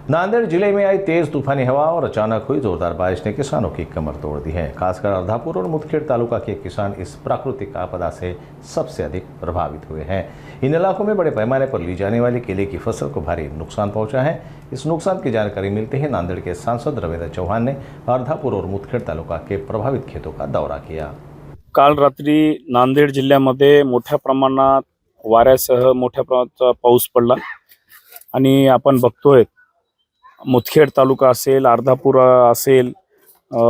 नांदेड़ जिले में आई तेज तूफानी हवा और अचानक हुई जोरदार बारिश ने किसानों की कमर तोड़ दी है। खासकर अर्धापुर और मुदखेड़ तालुका के किसान इस प्राकृतिक आपदा से सबसे अधिक प्रभावित हुए हैं। इन इलाकों में बड़े पैमाने पर ली जाने वाली केले की फसल को भारी नुकसान पहुंचा है। इस नुकसान की जानकारी मिलते ही नांदेड़ के सांसद रवींद्र चौहान ने अर्धापुर और मुदखेड़ तालुका के प्रभावित खेतों का दौरा किया। काल रात्री नांदेड जिल्ह्यामध्ये मोठ्या प्रमाणात वाऱ्यासह मोठ्या प्रमाणात पाऊस पडला आणि आपण बघतोय मुदखेड तालुका असेल, अर्धापूर असेल,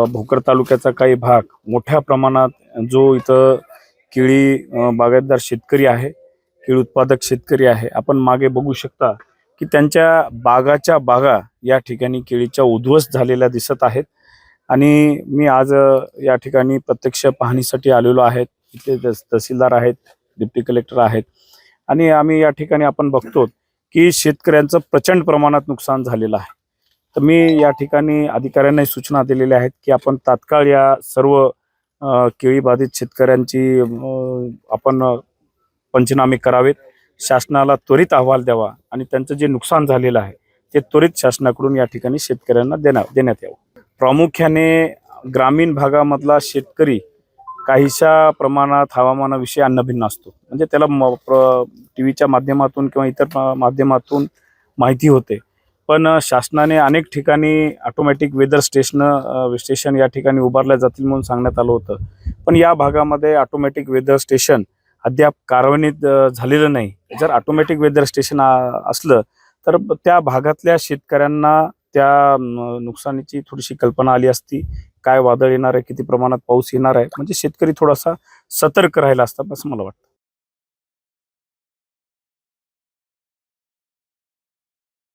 भोकर तालुक्याचा काही भाग मोठ्या प्रमाणात जो इथं केळी बागायतदार शेतकरी आहे, केळी उत्पादक शेतकरी आहे, आपण मागे बघू शकता की त्यांच्या बागाच्या बागा या ठिकाणी केळीच्या उद्ध्वस्त झालेल्या दिसत आहेत। आणि मी आज या ठिकाणी प्रत्यक्ष पाहणीसाठी आलेलो आहे। इथे तहसीलदार आहेत, डिप्टी कलेक्टर आहेत आणि आम्ही या ठिकाणी आपण बघतो की शेतकऱ्यांचं प्रचंड प्रमाणात नुकसान झालेलं आहे। तर मी या ठिकाणी अधिकाऱ्यांना सूचना दिलेल्या आहेत की आपण तात्काळ या सर्व केळी बाधित शेतकऱ्यांची आपण पंचनामे करावेत, शासनाला त्वरित अहवाल द्यावा आणि त्यांचं जे नुकसान झालेलं आहे ते त्वरित शासनाकडून या ठिकाणी शेतकऱ्यांना देण्यात यावं। प्रामुख्याने ग्रामीण भागामधला शेतकरी काहीशा प्रमाणात हवामानाविषयी अन्नभिन्न असतो, म्हणजे त्याला टीव्हीच्या माध्यमातून किंवा इतर माध्यमातून माहिती होते, पण शासनाने अनेक ठिकाणी ऑटोमॅटिक वेदर स्टेशन या ठिकाणी उभारल्या जातील म्हणून सांगण्यात आलं होतं, पण या भागामध्ये ऑटोमॅटिक वेदर स्टेशन अद्याप कार्यान्वित झालेलं नाही। जर ऑटोमॅटिक वेदर स्टेशन असलं तर त्या भागातल्या शेतकऱ्यांना त्या नुकसानीची थोडीशी कल्पना आली असती, काय वादळ येणार आहे, किती प्रमाणात पाऊस येणार आहे, म्हणजे शेतकरी थोडासा सतर्क राहिला असता असं मला वाटतं।